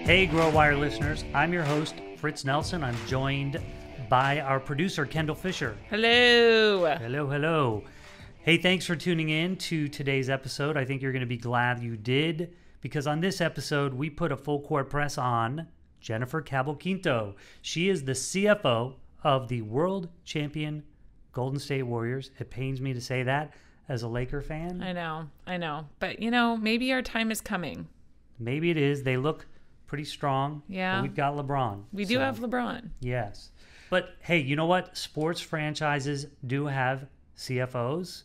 Hey, Grow Wire listeners. I'm your host, Fritz Nelson. I'm joined by our producer, Kendall Fisher. Hello. Hello, hello. Hey, thanks for tuning in to today's episode. I think you're going to be glad you did, because on this episode, we put a full court press on Jennifer Cabalquinto. She is the CFO of the world champion Golden State Warriors. It pains me to say that as a Laker fan. I know. But, maybe our time is coming. Maybe it is. They look pretty strong. Yeah. But we've got LeBron. We do have LeBron. Yes. But hey, you know what? Sports franchises do have CFOs.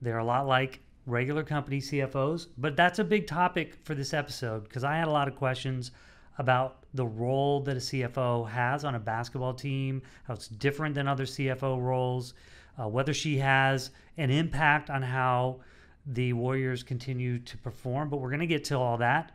They're a lot like regular company CFOs. But that's a big topic for this episode because I had a lot of questions about the role that a CFO has on a basketball team, how it's different than other CFO roles, whether she has an impact on how the Warriors continue to perform. But we're going to get to all that.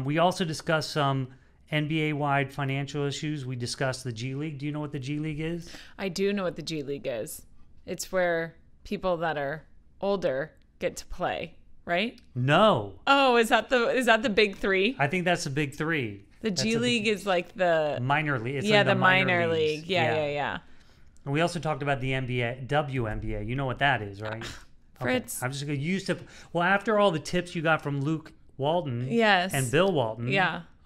We also discussed some NBA-wide financial issues. We discussed the G League. Do you know what the G League is? I do know what the G League is. It's where people that are older get to play, right? No. Oh, is that the big three? I think that's the big three. The G League is like the minor league. It's yeah, like the minor leagues. league. Yeah. And we also talked about the NBA, WNBA. You know what that is, right? Fritz. Okay. I'm just going to use to. Well, after all the tips you got from Luke Walton and Bill Walton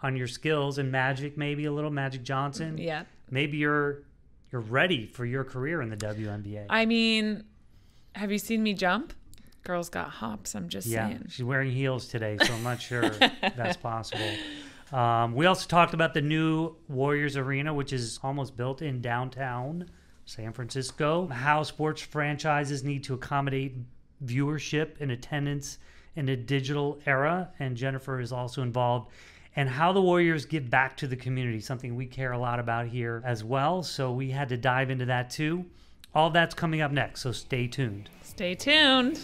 on your skills and Magic, maybe a little Magic Johnson. Yeah. Maybe you're ready for your career in the WNBA. I mean, have you seen me jump? Girl's got hops, I'm just saying. She's wearing heels today, so I'm not sure that's possible. We also talked about the new Warriors Arena, which is almost built in downtown San Francisco, how sports franchises need to accommodate viewership and attendance in a digital era, and Jennifer is also involved, and how the Warriors give back to the community, something we care a lot about here as well. So we had to dive into that too. All that's coming up next, so stay tuned. Stay tuned.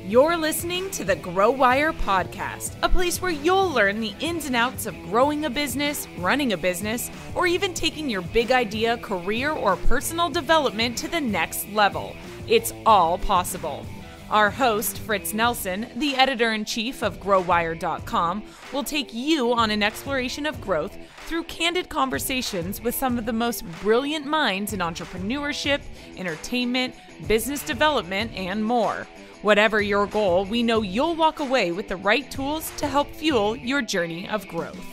You're listening to the Grow Wire podcast, a place where you'll learn the ins and outs of growing a business, running a business, or even taking your big idea, career, or personal development to the next level. It's all possible. Our host, Fritz Nelson, the editor-in-chief of GrowWire.com, will take you on an exploration of growth through candid conversations with some of the most brilliant minds in entrepreneurship, entertainment, business development, and more. Whatever your goal, we know you'll walk away with the right tools to help fuel your journey of growth.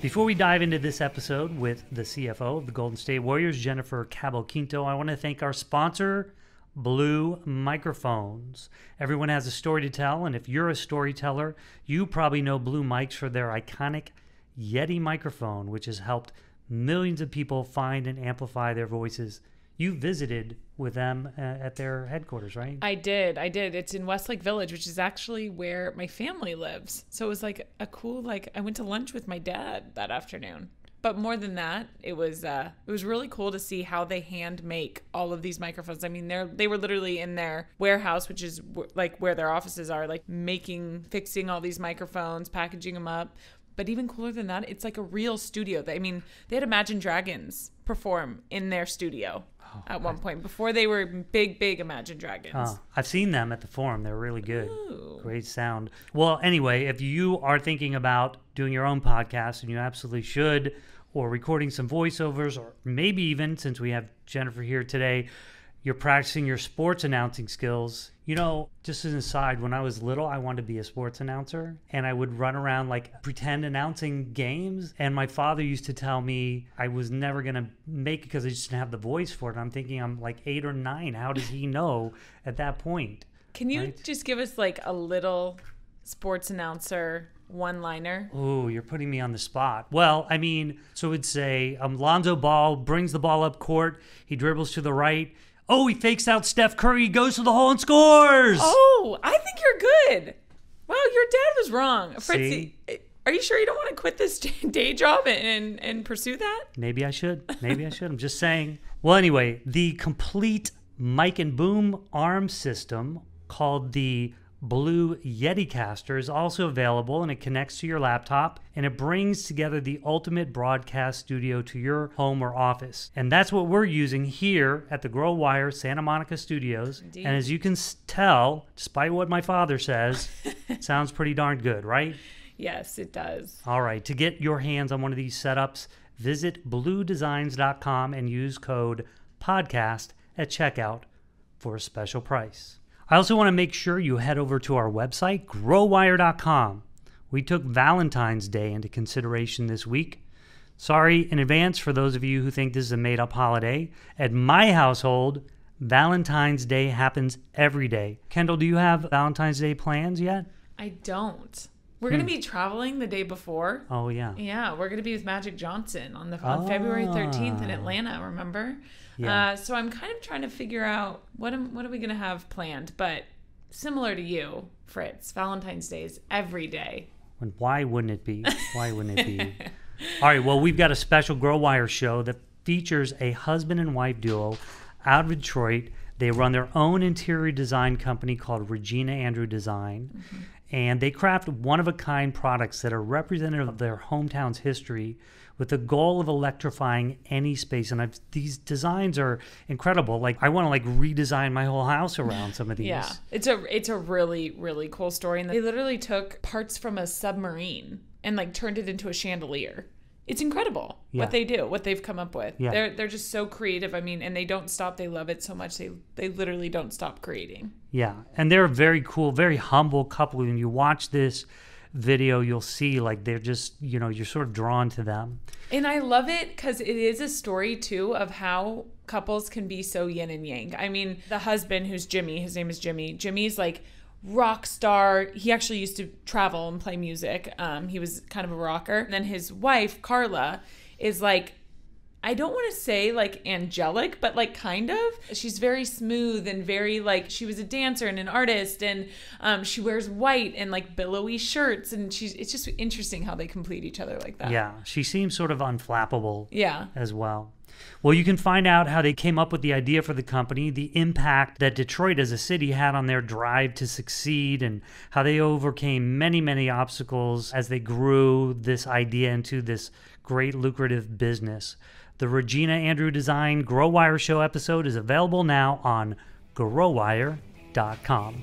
Before we dive into this episode with the CFO of the Golden State Warriors, Jennifer Cabalquinto, I want to thank our sponsor, Blue Microphones. Everyone has a story to tell, and if you're a storyteller, you probably know Blue Mics for their iconic Yeti microphone, which has helped millions of people find and amplify their voices. You visited with them at their headquarters, right? I did. It's in Westlake Village, which is actually where my family lives. So it was like a cool, I went to lunch with my dad that afternoon. But more than that, it was really cool to see how they hand make all of these microphones. I mean, they were literally in their warehouse, which is like where their offices are, like fixing all these microphones, packaging them up. But even cooler than that, it's like a real studio. I mean, they had Imagine Dragons perform in their studio at one point before they were big Imagine Dragons. I've seen them at the Forum. They're really good. Ooh. Great sound. Well, anyway, if you are thinking about doing your own podcast, and you absolutely should, or recording some voiceovers, or maybe even, since we have Jennifer here today, you're practicing your sports announcing skills. You know, just as an aside, when I was little, I wanted to be a sports announcer, and I would run around pretend announcing games. And my father used to tell me I was never going to make it because I just didn't have the voice for it. I'm thinking I'm like 8 or 9. How does he know at that point? Can you just give us a little sports announcer one-liner? Oh, you're putting me on the spot. Well, I mean, so it'd say Lonzo Ball brings the ball up court. He dribbles to the right. Oh, he fakes out Steph Curry, goes to the hole and scores. Oh, I think you're good. Wow, your dad was wrong. Fritzy, are you sure you don't want to quit this day job and pursue that? Maybe I should. I'm just saying. Well, anyway, the complete mic and boom arm system called the Blue Yeticaster is also available, and it connects to your laptop, and it brings together the ultimate broadcast studio to your home or office. And that's what we're using here at the Grow Wire Santa Monica Studios. Indeed. And as you can tell, despite what my father says, it sounds pretty darn good, right? Yes, it does. All right. To get your hands on one of these setups, visit bluedesigns.com and use code podcast at checkout for a special price. I also want to make sure you head over to our website, growwire.com. We took Valentine's Day into consideration this week. Sorry in advance for those of you who think this is a made-up holiday. At my household, Valentine's Day happens every day. Kendall, do you have Valentine's Day plans yet? I don't. We're going to be traveling the day before. Oh, yeah. Yeah, we're going to be with Magic Johnson on February 13th in Atlanta, remember? Yeah. So I'm kind of trying to figure out what are we going to have planned. But similar to you, Fritz, Valentine's Day is every day. And why wouldn't it be? Why wouldn't it be? All right, well, we've got a special Grow Wire show that features a husband and wife duo out of Detroit. They run their own interior design company called Regina Andrew Design. Mm-hmm. And they craft one-of-a-kind products that are representative of their hometown's history with the goal of electrifying any space. And these designs are incredible. Like, I want to redesign my whole house around some of these. Yeah, it's a really, really cool story. And they literally took parts from a submarine and turned it into a chandelier. It's incredible what they do, what they've come up with. Yeah. They're just so creative. I mean, and they don't stop. They love it so much. They literally don't stop creating. Yeah. And they're a very cool, very humble couple. When you watch this video, you'll see they're just, you're sort of drawn to them. And I love it because it is a story too of how couples can be so yin and yang. I mean, the husband, who's Jimmy, his name is Jimmy. Jimmy's rock star. He actually used to travel and play music. He was kind of a rocker. And then his wife, Carla, is I don't want to say angelic, but kind of. She's very smooth and very she was a dancer and an artist, and she wears white and billowy shirts, and it's just interesting how they complete each other like that. Yeah, she seems sort of unflappable. Yeah, as well. Well, you can find out how they came up with the idea for the company, the impact that Detroit as a city had on their drive to succeed, and how they overcame many, many obstacles as they grew this idea into this great lucrative business. The Regina Andrew Design Grow Wire Show episode is available now on growwire.com.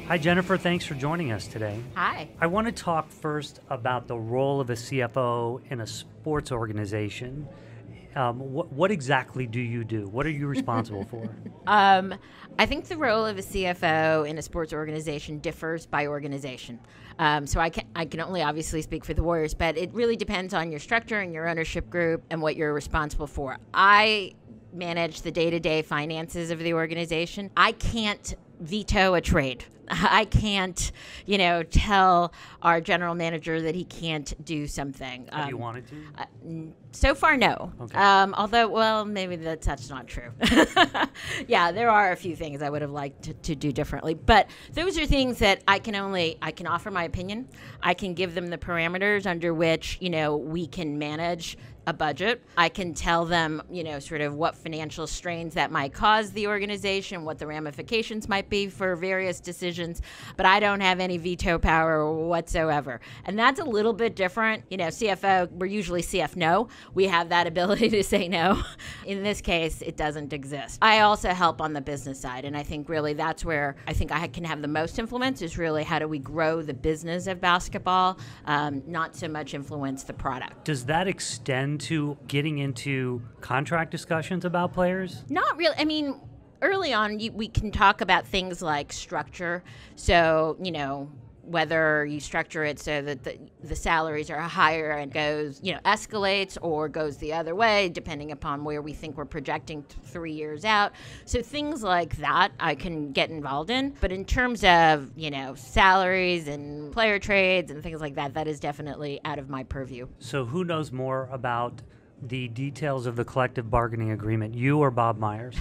Hi, Jennifer. Thanks for joining us today. Hi. I want to talk first about the role of a CFO in a sports organization. What exactly do you do? What are you responsible for? I think the role of a CFO in a sports organization differs by organization. So I can only obviously speak for the Warriors, but it really depends on your structure and your ownership group and what you're responsible for. I manage the day-to-day finances of the organization. I can't veto a trade. I can't, tell our general manager that he can't do something. Have you wanted to? So far, no. Okay. Although, well, maybe that's not true. Yeah, there are a few things I would have liked to do differently. But those are things that I can offer my opinion. I can give them the parameters under which, we can manage a budget. I can tell them, sort of what financial strains that might cause the organization, what the ramifications might be for various decisions, but I don't have any veto power whatsoever. And that's a little bit different. CFO, we're usually CF no. We have that ability to say no. In this case, it doesn't exist. I also help on the business side, and I think really that's where I think I can have the most influence is really how do we grow the business of basketball, not so much influence the product. Does that extend to getting into contract discussions about players? Not really. I mean, early on, we can talk about things like structure. So, whether you structure it so that the salaries are higher and goes, escalates or goes the other way, depending upon where we think we're projecting 3 years out. So things like that I can get involved in. But in terms of, salaries and player trades and things like that, that is definitely out of my purview. So who knows more about the details of the collective bargaining agreement, you or Bob Myers?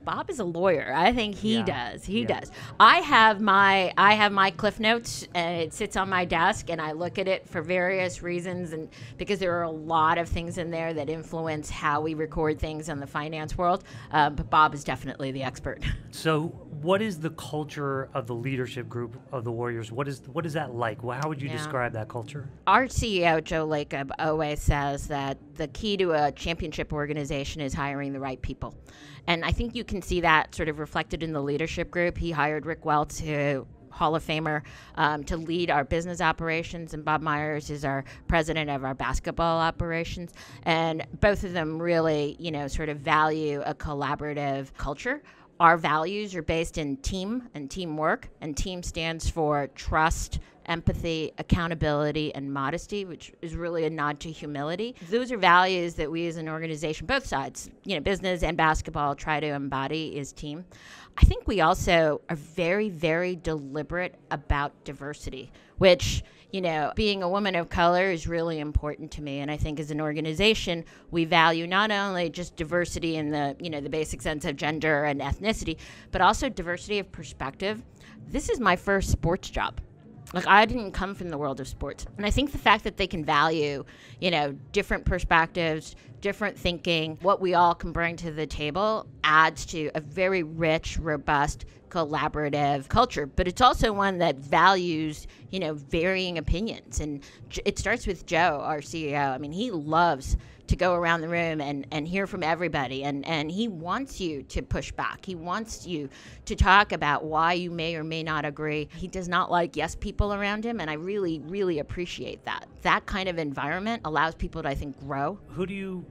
Bob is a lawyer. I think he does. He does. I have my Cliff Notes, and it sits on my desk, and I look at it for various reasons, and because there are a lot of things in there that influence how we record things in the finance world. But Bob is definitely the expert. So, what is the culture of the leadership group of the Warriors? What is that like? How would you describe that culture? Our CEO, Joe Lacob, always says that the key to a championship organization is hiring the right people. And I think you can can see that sort of reflected in the leadership group. He hired Rick Welts, who Hall of Famer, to lead our business operations, and Bob Myers is our president of our basketball operations. And both of them really, sort of value a collaborative culture. Our values are based in team and teamwork, and team stands for trust, empathy, accountability, and modesty, which is really a nod to humility. Those are values that we as an organization, both sides, business and basketball, try to embody as team. I think we also are very, very deliberate about diversity, which, being a woman of color is really important to me. And I think as an organization, we value not only just diversity in the, the basic sense of gender and ethnicity, but also diversity of perspective. This is my first sports job. Like, I didn't come from the world of sports. And I think the fact that they can value, different perspectives, different thinking, what we all can bring to the table adds to a very rich, robust, collaborative culture. But it's also one that values, varying opinions. And it starts with Joe, our CEO. I mean, he loves to go around the room and hear from everybody. And he wants you to push back. He wants you to talk about why you may or may not agree. He does not like yes people around him, and I really, really appreciate that. That kind of environment allows people to, I think, grow. Who do you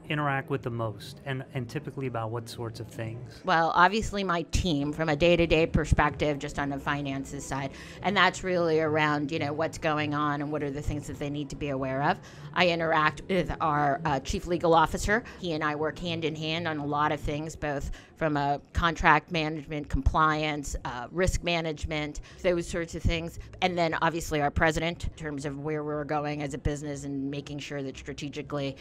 interact with the most, and typically about what sorts of things? Well, obviously my team from a day-to-day perspective, just on the finances side, and that's really around, what's going on and what are the things that they need to be aware of. I interact with our chief legal officer. He and I work hand in hand on a lot of things, both from a contract management, compliance, risk management, those sorts of things. And then obviously our president, in terms of where we're going as a business and making sure that strategically,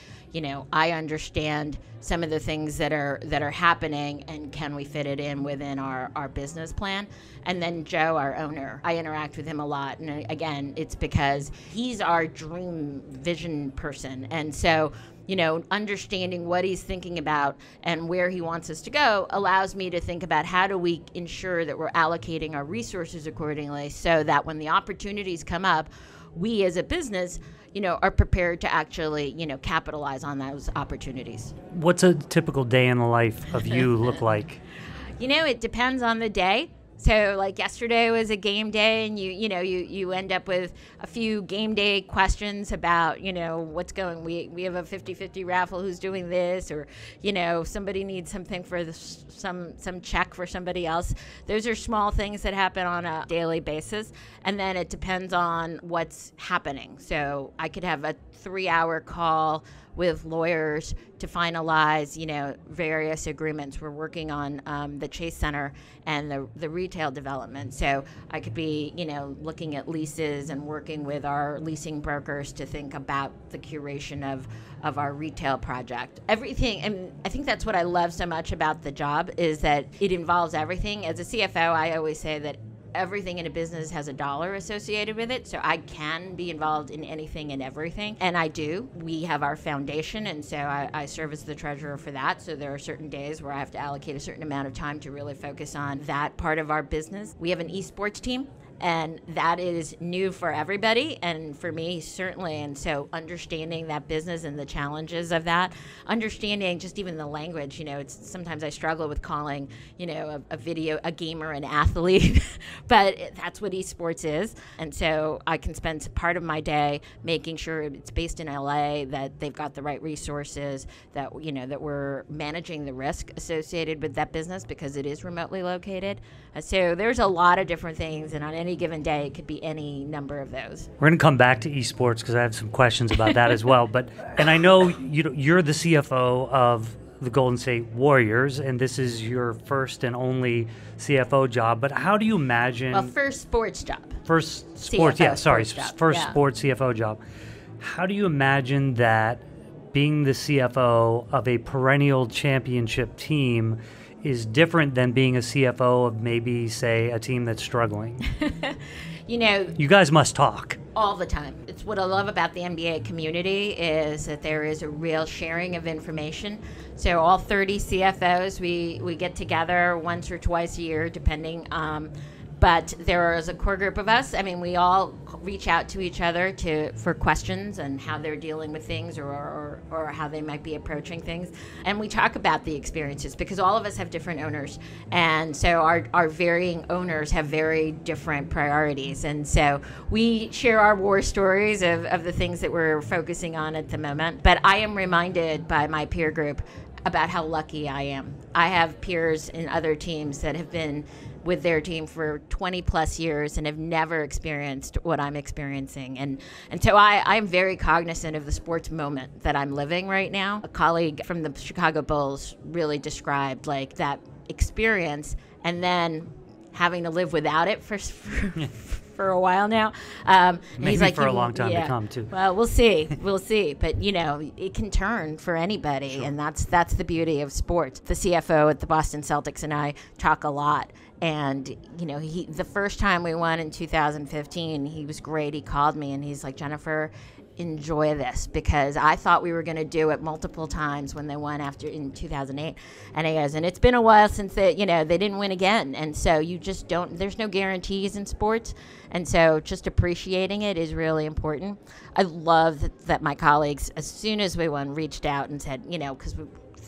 I understand some of the things that are happening and can we fit it in within our business plan. And then Joe, our owner, I interact with him a lot. And again, it's because he's our dream vision person. And so, understanding what he's thinking about and where he wants us to go allows me to think about how do we ensure that we're allocating our resources accordingly so that when the opportunities come up, we as a business, are prepared to actually, capitalize on those opportunities. What's a typical day in the life of you look like? It depends on the day. So like yesterday was a game day, and you end up with a few game day questions about, what's going, we have a 50-50 raffle, who's doing this, or, somebody needs something for some check for somebody else. Those are small things that happen on a daily basis. And then it depends on what's happening. So I could have a 3-hour call with lawyers to finalize, various agreements. We're working on the Chase Center and the retail development. So I could be, looking at leases and working with our leasing brokers to think about the curation of our retail project. Everything, and I think that's what I love so much about the job, is that it involves everything. As a CFO, I always say that everything in a business has a dollar associated with it, so I can be involved in anything and everything, and I do. We have our foundation, and so I serve as the treasurer for that, so there are certain days where I have to allocate a certain amount of time to really focus on that part of our business. We have an eSports team, and that is new for everybody, and for me certainly. And so understanding that business and the challenges of that, understanding just even the language, it's sometimes I struggle with calling, a gamer an athlete, but that's what eSports is. And so I can spend part of my day making sure it's based in LA, that they've got the right resources, that that we're managing the risk associated with that business because it is remotely located. So there's a lot of different things, and on any given day, it could be any number of those. We're going to come back to eSports because I have some questions about that as well. And I know you're the CFO of the Golden State Warriors, and this is your first and only CFO job. But how do you imagine? Well, first sports job. First sports, first sports CFO job. How do you imagine that being the CFO of a perennial championship team is different than being a CFO of maybe, say, a team that's struggling? You guys must talk. All the time. It's what I love about the NBA community is that there is a real sharing of information. So all 30 CFOs, we get together once or twice a year, depending, But there is a core group of us. I mean, we all reach out to each other for questions and how they're dealing with things or how they might be approaching things. And we talk about the experiences because all of us have different owners. And so our varying owners have very different priorities. And so we share our war stories of the things that we're focusing on at the moment. But I am reminded by my peer group about how lucky I am. I have peers in other teams that have been with their team for 20 plus years and have never experienced what I'm experiencing. And so I'm very cognizant of the sports moment that I'm living right now. A colleague from the Chicago Bulls really described like that experience and then having to live without it for a while now. Maybe he's like, for a long time to come too. Well, we'll see. We'll see. But, it can turn for anybody. Sure. And that's the beauty of sports. The CFO at the Boston Celtics and I talk a lot. And, the first time we won in 2015, he was great. He called me and he's like, Jennifer, enjoy this, because I thought we were going to do it multiple times when they won in 2008. And he goes, and it's been a while since they didn't win again. And so you just there's no guarantees in sports. And so just appreciating it is really important. I love that my colleagues, as soon as we won, reached out and said, because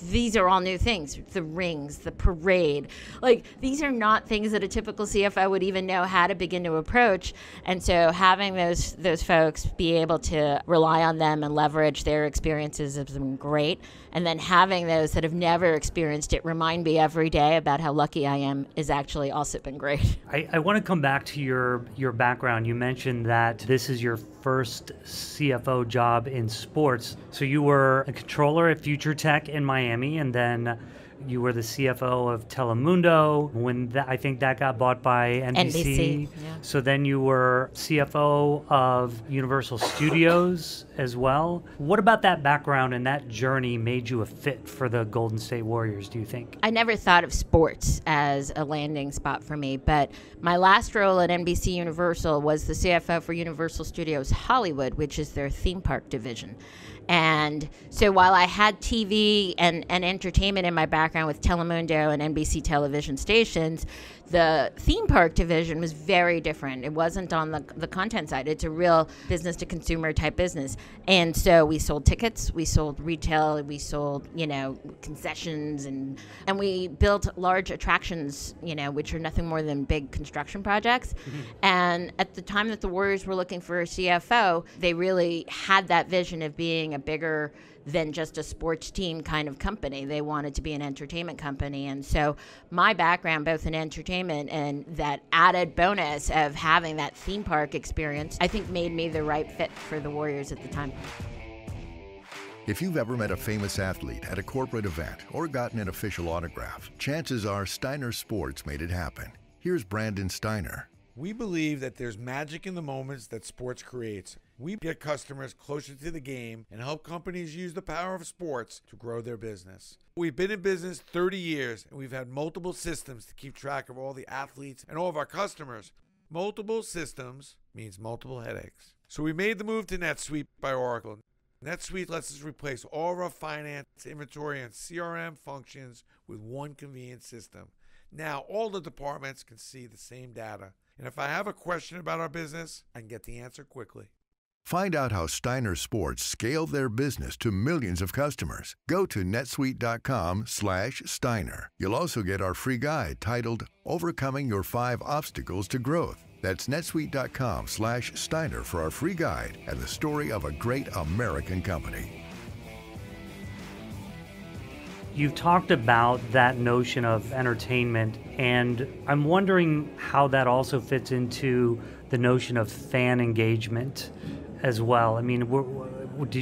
these are all new things, the rings, the parade. Like, these are not things that a typical CFO would even know how to begin to approach. And so having those folks be able to rely on them and leverage their experiences has been great. And then having those that have never experienced it remind me every day about how lucky I am is actually also been great. I want to come back to your background. You mentioned that this is your first CFO job in sports. So you were a controller at Future Tech in Miami, and then you were the CFO of Telemundo when I think that got bought by NBC. Yeah. So then you were CFO of Universal Studios as well. What about that background and that journey made you a fit for the Golden State Warriors, do you think? I never thought of sports as a landing spot for me, but my last role at NBC Universal was the CFO for Universal Studios Hollywood, which is their theme park division. And so while I had TV and entertainment in my background with Telemundo and NBC television stations, the theme park division was very different. It wasn't on the content side. It's a real business to consumer type business. And so we sold tickets, we sold retail, we sold, concessions, and we built large attractions, which are nothing more than big construction projects. Mm-hmm. And at the time that the Warriors were looking for a CFO, they really had that vision of being a bigger than just a sports team kind of company. They wanted to be an entertainment company. And so my background, both in entertainment and that added bonus of having that theme park experience, I think made me the right fit for the Warriors at the time. If you've ever met a famous athlete at a corporate event or gotten an official autograph, chances are Steiner Sports made it happen. Here's Brandon Steiner. We believe that there's magic in the moments that sports creates. We get customers closer to the game and help companies use the power of sports to grow their business. We've been in business 30 years, and we've had multiple systems to keep track of all the athletes and all of our customers. Multiple systems means multiple headaches. So we made the move to NetSuite by Oracle. NetSuite lets us replace all of our finance, inventory, and CRM functions with one convenient system. Now all the departments can see the same data. And if I have a question about our business, I can get the answer quickly. Find out how Steiner Sports scaled their business to millions of customers. Go to netsuite.com/Steiner. You'll also get our free guide titled Overcoming Your 5 Obstacles to Growth. That's netsuite.com/Steiner for our free guide and the story of a great American company. You've talked about that notion of entertainment, and I'm wondering how that also fits into the notion of fan engagement as well. I mean,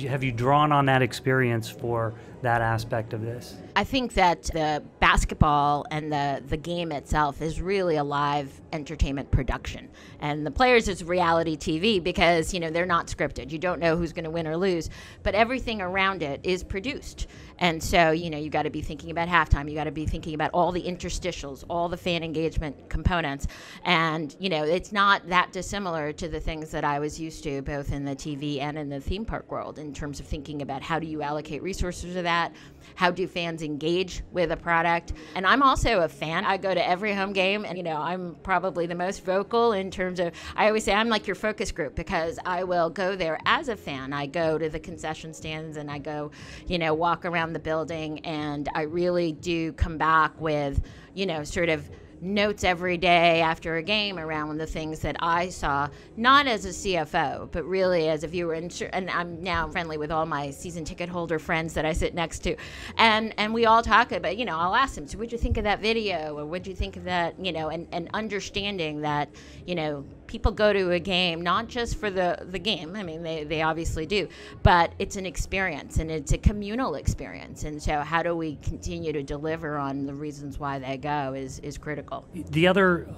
have you drawn on that experience for that aspect of this? I think that the basketball and the game itself is really a live entertainment production. And the players is reality TV because, they're not scripted. You don't know who's going to win or lose, but everything around it is produced. And so, you got to be thinking about halftime. You got to be thinking about all the interstitials, all the fan engagement components. And, it's not that dissimilar to the things that I was used to, both in the TV and in the theme park world, in terms of thinking about how do you allocate resources to that? at? How do fans engage with a product? And I'm also a fan. I go to every home game, and I'm probably the most vocal in terms of, I always say I'm like your focus group, because I will go there as a fan. I go to the concession stands and I go, walk around the building, and I really do come back with, sort of notes every day after a game around the things that I saw, not as a CFO, but really as a viewer. And I'm now friendly with all my season ticket holder friends that I sit next to. And we all talk about, I'll ask them, so what'd you think of that video? Or what'd you think of that, and understanding that, people go to a game not just for the game. I mean, they obviously do, but it's an experience, and it's a communal experience. And so how do we continue to deliver on the reasons why they go is critical. The other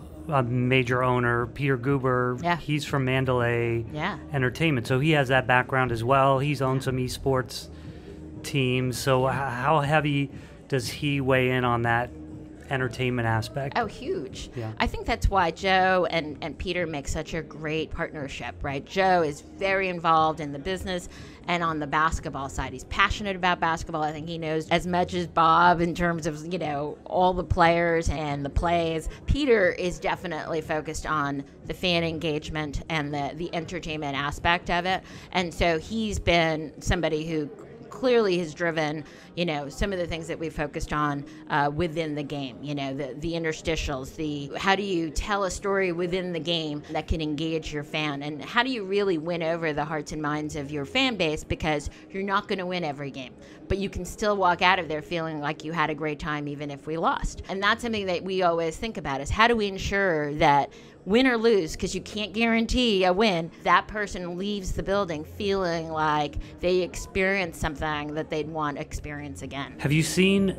major owner, Peter Guber, Yeah. he's from Mandalay Yeah. Entertainment, so he has that background as well. He's owned some eSports teams. So how heavy does he weigh in on that entertainment aspect? Oh, huge. Yeah. I think that's why Joe and Peter make such a great partnership, right? Joe is very involved in the business and on the basketball side. He's passionate about basketball. I think he knows as much as Bob in terms of, all the players and the plays. Peter is definitely focused on the fan engagement and the entertainment aspect of it. And so he's been somebody who clearly has driven, some of the things that we focused on within the game, the interstitials, how do you tell a story within the game that can engage your fan, and how do you really win over the hearts and minds of your fan base, because you're not going to win every game, but you can still walk out of there feeling like you had a great time even if we lost. And that's something that we always think about, is how do we ensure that win or lose, because you can't guarantee a win, that person leaves the building feeling like they experienced something that they'd want to experience again. Have you seen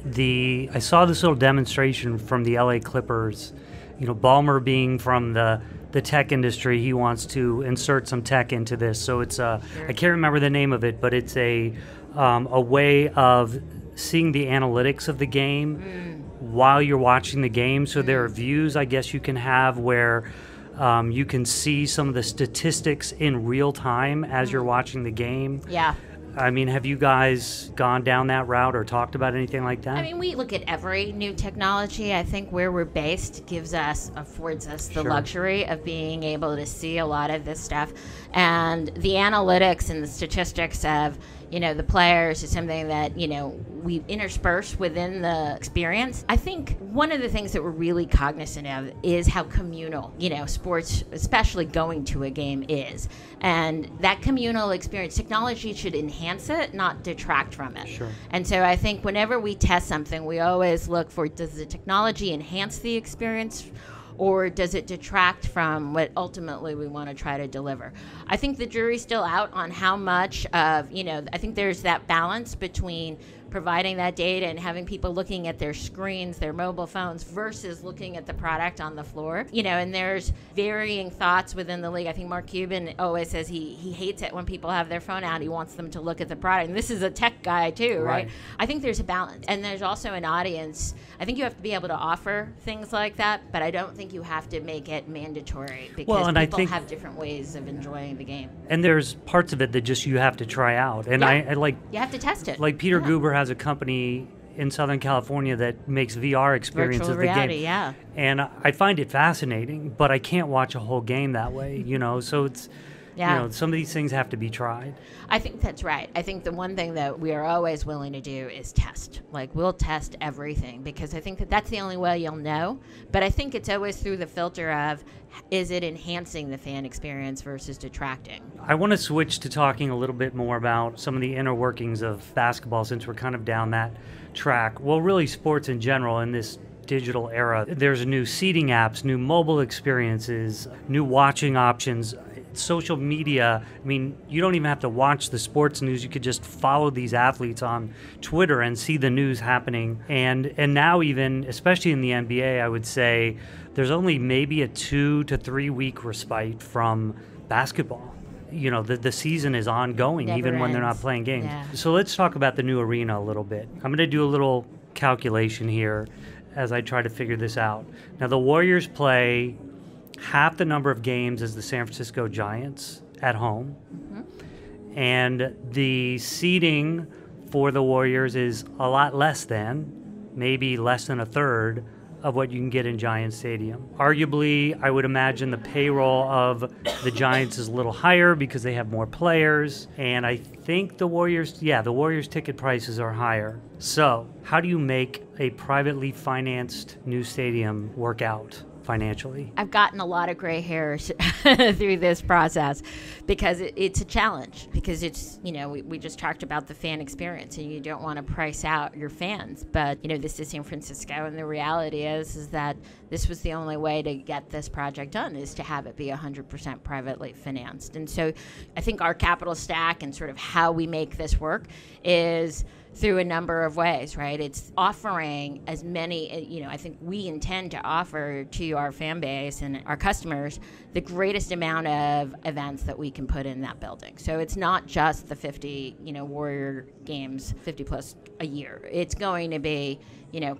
I saw this little demonstration from the LA Clippers, Ballmer being from the tech industry, he wants to insert some tech into this. So it's I can't remember the name of it, but it's a way of seeing the analytics of the game while you're watching the game. So there are views, I guess, you can have where you can see some of the statistics in real time as you're watching the game. Yeah. I mean, have you guys gone down that route or talked about anything like that? I mean, we look at every new technology. I think where we're based affords us the Sure. luxury of being able to see a lot of this stuff. And the analytics and the statistics of, the players is something that, we intersperse within the experience. I think one of the things that we're really cognizant of is how communal, sports, especially going to a game, is. And that communal experience, technology should enhance it, not detract from it. Sure. And so I think whenever we test something, we always look for, does the technology enhance the experience, or does it detract from what ultimately we want to try to deliver? I think the jury's still out on how much of, I think there's that balance between providing that data and having people looking at their screens, their mobile phones, versus looking at the product on the floor. And there's varying thoughts within the league. I think Mark Cuban always says he hates it when people have their phone out. He wants them to look at the product. And this is a tech guy too, right? I think there's a balance. And there's also an audience. I think you have to be able to offer things like that, but I don't think you have to make it mandatory, because people have different ways of enjoying the game. And there's parts of it that just you have to try out. And I like... You have to test it. Like Peter Guber has a company in Southern California that makes VR experiences Virtual of the reality, game. yeah. And I find it fascinating, but I can't watch a whole game that way, so it's... Yeah. Some of these things have to be tried. I think that's right. I think the one thing that we are always willing to do is test. Like, we'll test everything, because I think that that's the only way you'll know. But I think it's always through the filter of, is it enhancing the fan experience versus detracting? I want to switch to talking a little bit more about some of the inner workings of basketball, since we're kind of down that track. Well, really sports in general in this digital era. There's new seating apps, new mobile experiences, new watching options, social media. I mean, you don't even have to watch the sports news. You could just follow these athletes on Twitter and see the news happening. And now, even, especially in the NBA, I would say there's only maybe a 2 to 3 week respite from basketball. The season is ongoing, Never even when they're not ends. playing games. Yeah. So let's talk about the new arena a little bit. I'm going to do a little calculation here as I try to figure this out. Now, the Warriors play half the number of games as the San Francisco Giants at home. And the seating for the Warriors is a lot less than, maybe less than a third of what you can get in Giants Stadium. Arguably, I would imagine the payroll of the Giants is a little higher because they have more players. And I think the Warriors ticket prices are higher. So how do you make a privately financed new stadium work out financially? I've gotten a lot of gray hairs through this process because it's a challenge, because it's, we just talked about the fan experience, and you don't want to price out your fans. But, this is San Francisco, and the reality is that this was the only way to get this project done, is to have it be 100% privately financed. And so I think our capital stack and sort of how we make this work is through a number of ways, right? It's offering as many, I think we intend to offer to our fan base and our customers the greatest amount of events that we can put in that building. So it's not just the 50, Warrior games, 50 plus a year. It's going to be,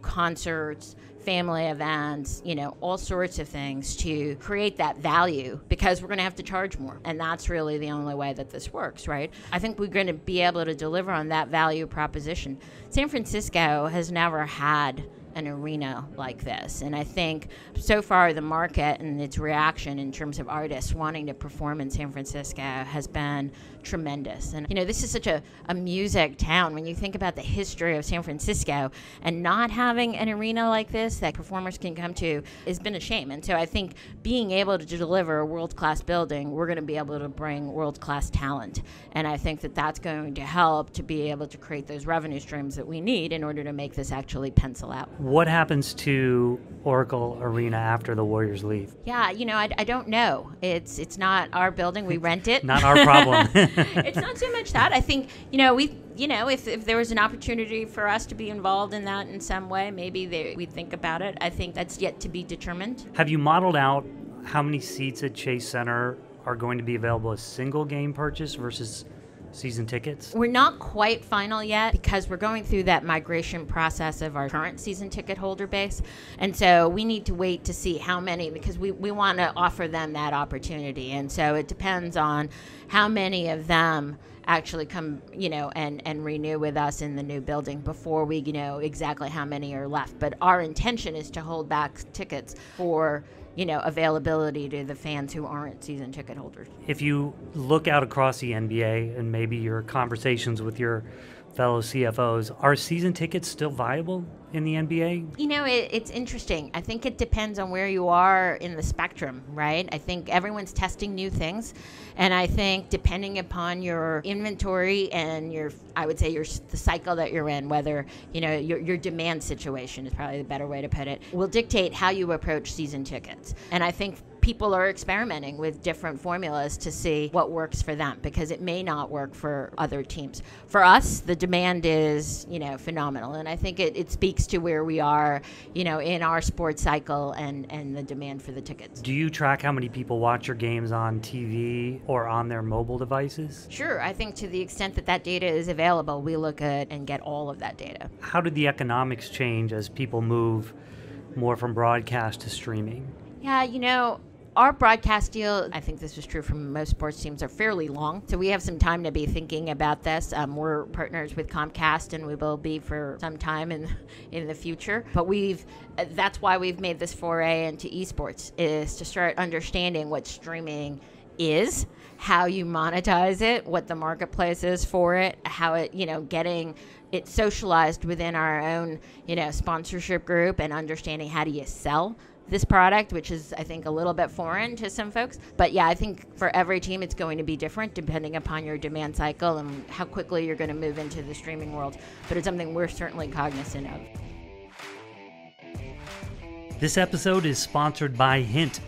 concerts, family events, all sorts of things to create that value, because we're going to have to charge more. And that's really the only way that this works, right? I think we're going to be able to deliver on that value proposition. San Francisco has never had an arena like this. And I think so far the market and its reaction in terms of artists wanting to perform in San Francisco has been tremendous. And, this is such a music town. When you think about the history of San Francisco, and not having an arena like this that performers can come to has been a shame. And so I think being able to deliver a world-class building, we're going to be able to bring world-class talent. And I think that that's going to help to be able to create those revenue streams that we need in order to make this actually pencil out. What happens to Oracle Arena after the Warriors leave? Yeah, I don't know. It's not our building. We rent it. Not our problem. It's not so much that. I think, if there was an opportunity for us to be involved in that in some way, maybe we'd think about it. I think that's yet to be determined. Have you modeled out how many seats at Chase Center are going to be available as single game purchase versus season tickets? We're not quite final yet, because we're going through that migration process of our current season ticket holder base. And so we need to wait to see how many, because we want to offer them that opportunity. And so it depends on how many of them actually come, and renew with us in the new building before we know exactly how many are left. But our intention is to hold back tickets for availability to the fans who aren't season ticket holders. If you look out across the NBA and maybe your conversations with your fellow CFOs, are season tickets still viable in the NBA? It's interesting. I think it depends on where you are in the spectrum, right? I think everyone's testing new things. And I think depending upon your inventory and the cycle that you're in, whether, your demand situation is probably the better way to put it, will dictate how you approach season tickets. And I think people are experimenting with different formulas to see what works for them, because it may not work for other teams. For us, the demand is, phenomenal. And I think it speaks to where we are, in our sports cycle and the demand for the tickets. Do you track how many people watch your games on TV or on their mobile devices? Sure. I think to the extent that data is available, we look at and get all of that data. How did the economics change as people move more from broadcast to streaming? Yeah, our broadcast deal, I think this is true for most sports teams, are fairly long. So we have some time to be thinking about this. We're partners with Comcast, and we will be for some time in the future. But that's why we've made this foray into eSports, is to start understanding what streaming is, how you monetize it, what the marketplace is for it, how it, getting it socialized within our own, sponsorship group, and understanding how do you sell this product, which is, I think, a little bit foreign to some folks. But yeah, I think for every team, it's going to be different depending upon your demand cycle and how quickly you're going to move into the streaming world. But it's something we're certainly cognizant of. This episode is sponsored by Hint.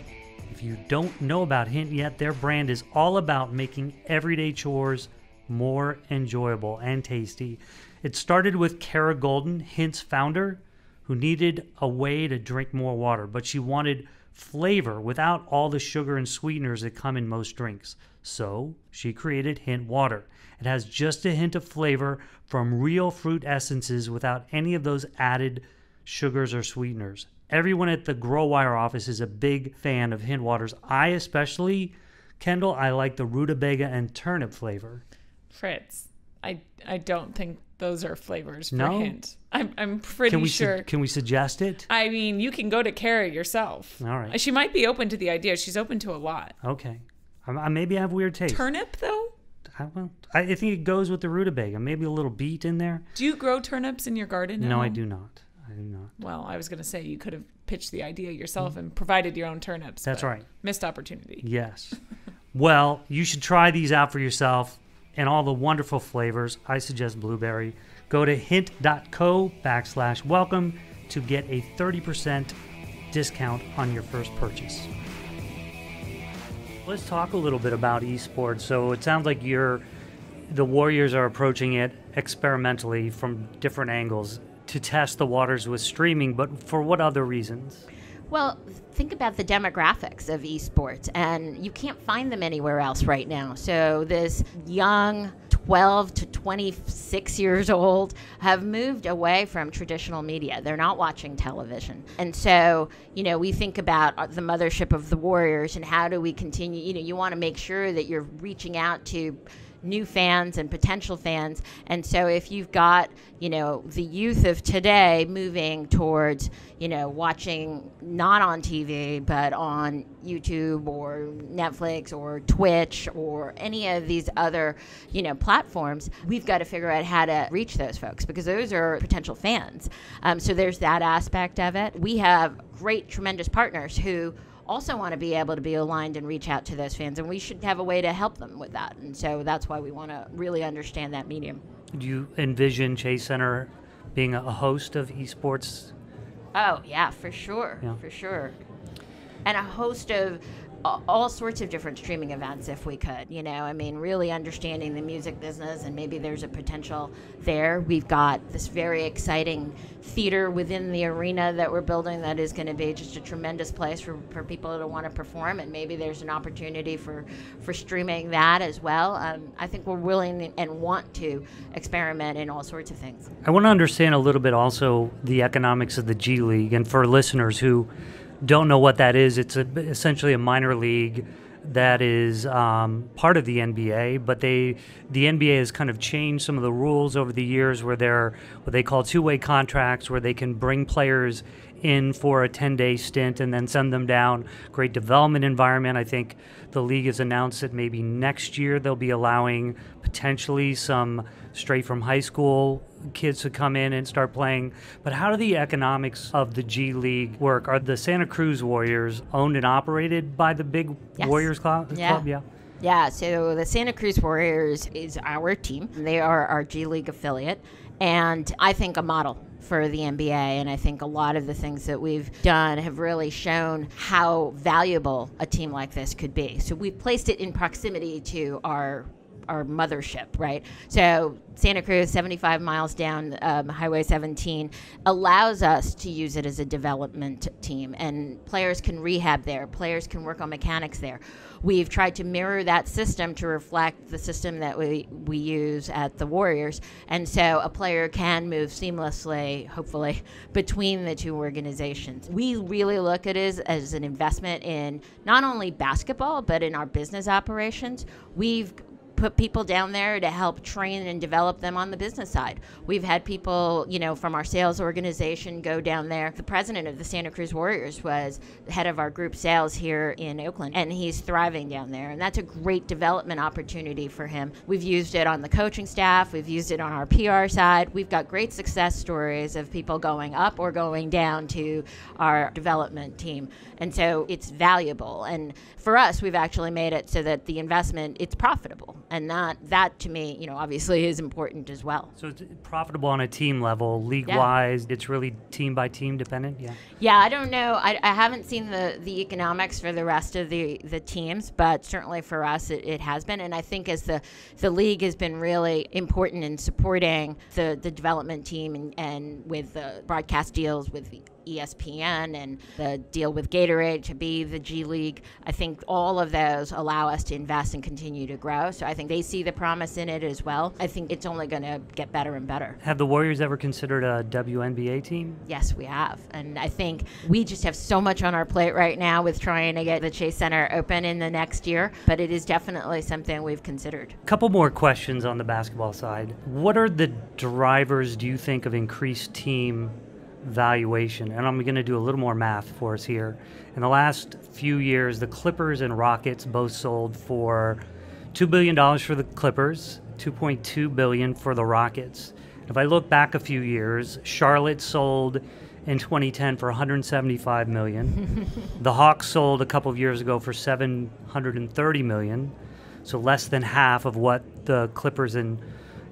If you don't know about Hint yet, their brand is all about making everyday chores more enjoyable and tasty. It started with Kara Golden, Hint's founder, who needed a way to drink more water, but she wanted flavor without all the sugar and sweeteners that come in most drinks. So she created Hint Water. It has just a hint of flavor from real fruit essences without any of those added sugars or sweeteners. Everyone at the GrowWire office is a big fan of Hint Waters. I especially, Kendall, I like the rutabaga and turnip flavor. Fritz, I don't think those are flavors for No? hint. I'm pretty sure. Can we suggest it? I mean, you can go to Carrie yourself. All right. She might be open to the idea. She's open to a lot. Okay. Maybe I have weird taste. Turnip, though? I think it goes with the rutabaga. Maybe a little beet in there. Do you grow turnips in your garden? No, I home? do not. Well, I was going to say you could have pitched the idea yourself and provided your own turnips. That's right. Missed opportunity. Yes. Well, you should try these out for yourself and all the wonderful flavors. I suggest blueberry. Go to hint.co/welcome to get a 30% discount on your first purchase. Let's talk a little bit about esports. So it sounds like the Warriors are approaching it experimentally from different angles to test the waters with streaming, but for what other reasons? Well, think about the demographics of esports, and you can't find them anywhere else right now. So this young 12 to 26 years old have moved away from traditional media. They're not watching television. And so, we think about the mothership of the Warriors and how do we continue, you want to make sure that you're reaching out to new fans and potential fans. And so if you've got, the youth of today moving towards, watching not on TV, but on YouTube or Netflix or Twitch or any of these other, platforms, we've got to figure out how to reach those folks because those are potential fans. So there's that aspect of it. We have great, tremendous partners who also want to be able to be aligned and reach out to those fans, and we should have a way to help them with that. And so that's why we want to really understand that medium. Do you envision Chase Center being a host of esports? Oh, yeah, for sure. Yeah. For sure. And a host of all sorts of different streaming events if we could, really understanding the music business, and maybe there's a potential there. We've got this very exciting theater within the arena that we're building that is going to be just a tremendous place for people to want to perform, and maybe there's an opportunity for streaming that as well. I think we're willing and want to experiment in all sorts of things. I want to understand a little bit also the economics of the G League, and for listeners who don't know what that is, it's essentially a minor league that is part of the NBA, but the NBA has kind of changed some of the rules over the years where they're what they call two-way contracts, where they can bring players in for a 10-day stint and then send them down. Great development environment. I think the league has announced that maybe next year they'll be allowing potentially some straight from high school kids to come in and start playing. But how do the economics of the G League work? Are the Santa Cruz Warriors owned and operated by the big Yes. Warriors club? Yeah. Yeah, so the Santa Cruz Warriors is our team. They are our G League affiliate, and I think a model for the NBA, and I think a lot of the things that we've done have really shown how valuable a team like this could be. So we've placed it in proximity to our mothership, right? So Santa Cruz, 75 miles down Highway 17, allows us to use it as a development team, and players can rehab there, players can work on mechanics there. We've tried to mirror that system to reflect the system that we use at the Warriors, and so a player can move seamlessly, hopefully, between the two organizations. We really look at it as an investment in not only basketball, but in our business operations. We've put people down there to help train and develop them on the business side. We've had people, from our sales organization go down there. The president of the Santa Cruz Warriors was the head of our group sales here in Oakland, and he's thriving down there. And that's a great development opportunity for him. We've used it on the coaching staff. We've used it on our PR side. We've got great success stories of people going up or going down to our development team. And so it's valuable. And for us, we've actually made it so that the investment, it's profitable. And that to me, obviously is important as well. So it's profitable on a team level, league-wise. It's really team-by-team dependent? Yeah. Yeah, I don't know. I haven't seen the economics for the rest of the teams, but certainly for us it has been. And I think as the league has been really important in supporting the development team and with the broadcast deals with ESPN and the deal with Gatorade to be the G League, I think all of those allow us to invest and continue to grow. So I think think they see the promise in it as well. I think it's only going to get better and better. Have the Warriors ever considered a WNBA team? Yes, we have. And I think we just have so much on our plate right now with trying to get the Chase Center open in the next year, but it is definitely something we've considered. A couple more questions on the basketball side. What are the drivers, do you think, of increased team valuation? And I'm going to do a little more math for us here. In the last few years, the Clippers and Rockets both sold for $2 billion for the Clippers, $2.2 billion for the Rockets. If I look back a few years, Charlotte sold in 2010 for $175 million. The Hawks sold a couple of years ago for $730 million, so less than half of what the Clippers and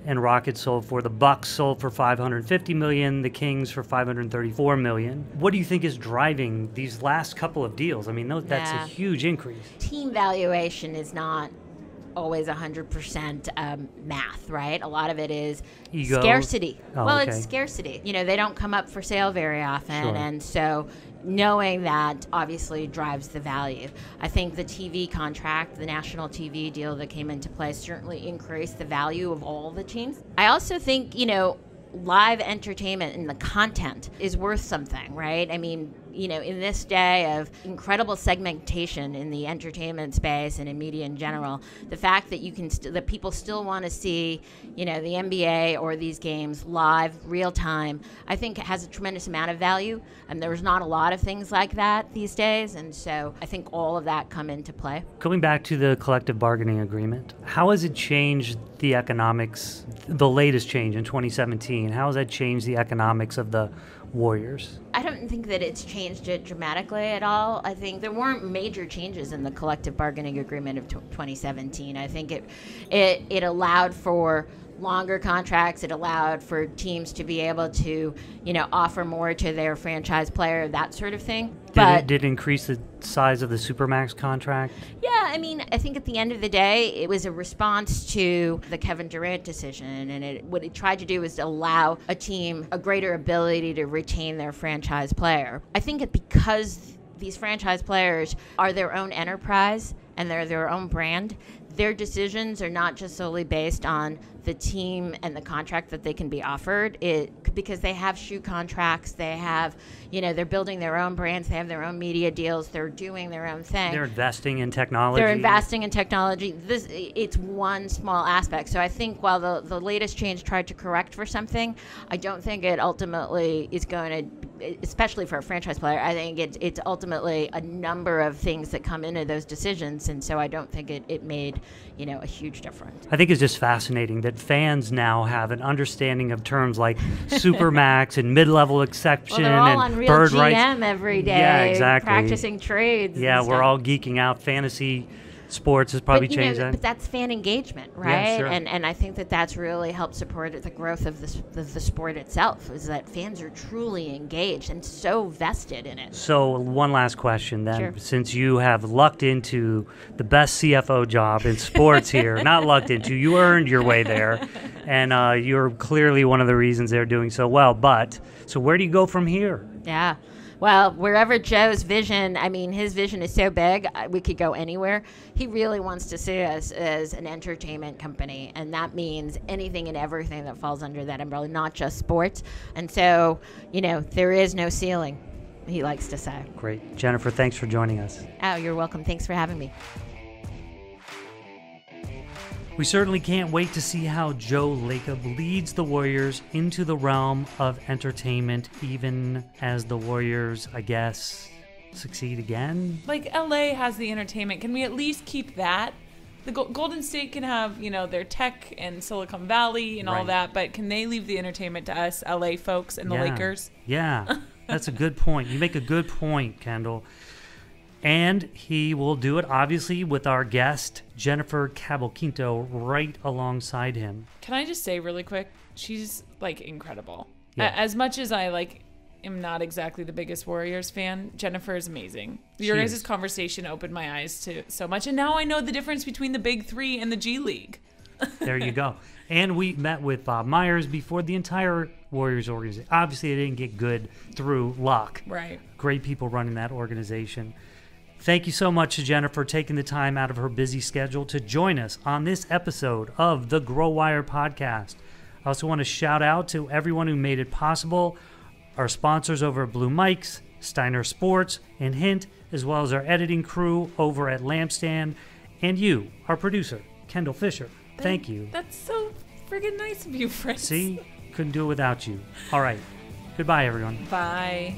Rockets sold for. The Bucks sold for $550 million, the Kings for $534 million. What do you think is driving these last couple of deals? I mean, that's a huge increase. Team valuation is not always 100% math, right? A lot of it is Ego. Scarcity. Okay. It's scarcity. You know, they don't come up for sale very often, Sure. and so knowing that obviously drives the value. I think the TV contract, the national TV deal that came into play certainly increased the value of all the teams. I also think, live entertainment and the content is worth something, right? I mean, in this day of incredible segmentation in the entertainment space and in media in general, the fact that that people still want to see, the NBA or these games live, real time, I think it has a tremendous amount of value. And there's not a lot of things like that these days. And so I think all of that come into play. Going back to the collective bargaining agreement, how has it changed the economics, the latest change in 2017? How has that changed the economics of the Warriors? I don't think that it's changed it dramatically at all. I think there weren't major changes in the collective bargaining agreement of 2017. I think it allowed for longer contracts. It allowed for teams to be able to, offer more to their franchise player, that sort of thing. Did it increase the size of the Supermax contract? Yeah, I mean, I think at the end of the day, it was a response to the Kevin Durant decision, and what it tried to do was allow a team a greater ability to retain their franchise player. I think because these franchise players are their own enterprise and they're their own brand, their decisions are not just solely based on the team and the contract that they can be offered. Because they have shoe contracts, they have, they're building their own brands, they have their own media deals, they're doing their own thing. They're investing in technology. It's one small aspect. So I think while the latest change tried to correct for something, I don't think it ultimately is going to, especially for a franchise player, I think it's ultimately a number of things that come into those decisions. And so I don't think it made, a huge difference. I think it's just fascinating that fans now have an understanding of terms like Supermax and mid-level exception they're all and on Real bird GM rights every day, Yeah, exactly. practicing trades. Yeah, and we're stuff. all geeking out. Fantasy sports has probably changed that. But that's fan engagement, right? Yeah, sure. And I think that's really helped support the growth of the sport itself, is that fans are truly engaged and so vested in it. So one last question then. Sure. Since you have lucked into the best CFO job in sports here, not lucked into, you earned your way there, and you're clearly one of the reasons they're doing so well. So where do you go from here? Yeah. Well, wherever Joe's vision, his vision is so big, we could go anywhere. He really wants to see us as an entertainment company, and that means anything and everything that falls under that umbrella, not just sports. And so, there is no ceiling, he likes to say. Great. Jennifer, thanks for joining us. Oh, you're welcome. Thanks for having me. We certainly can't wait to see how Joe Lacob leads the Warriors into the realm of entertainment, even as the Warriors, I guess, succeed again. Like LA has the entertainment. Can we at least keep that? The Golden State can have, their tech and Silicon Valley and all Right. that, but can they leave the entertainment to us LA folks and the Lakers? Yeah, that's a good point. You make a good point, Kendall. And he will do it, obviously, with our guest, Jennifer Cabalquinto, right alongside him. Can I just say really quick, she's incredible. Yeah. As much as I am not exactly the biggest Warriors fan, Jennifer is amazing. Your She guys' is. conversation opened my eyes to so much, and now I know the difference between the Big Three and the G League. There you go. And we met with Bob Myers before the entire Warriors organization. Obviously, it didn't get good through luck. Right. Great people running that organization. Thank you so much to Jennifer for taking the time out of her busy schedule to join us on this episode of the Grow Wire podcast. I also want to shout out to everyone who made it possible, our sponsors over at Blue Mics, Steiner Sports, and Hint, as well as our editing crew over at Lampstand, and you, our producer, Kendall Fisher. Thank you. That's so friggin' nice of you, Fritz. See? Couldn't do it without you. All right. Goodbye, everyone. Bye.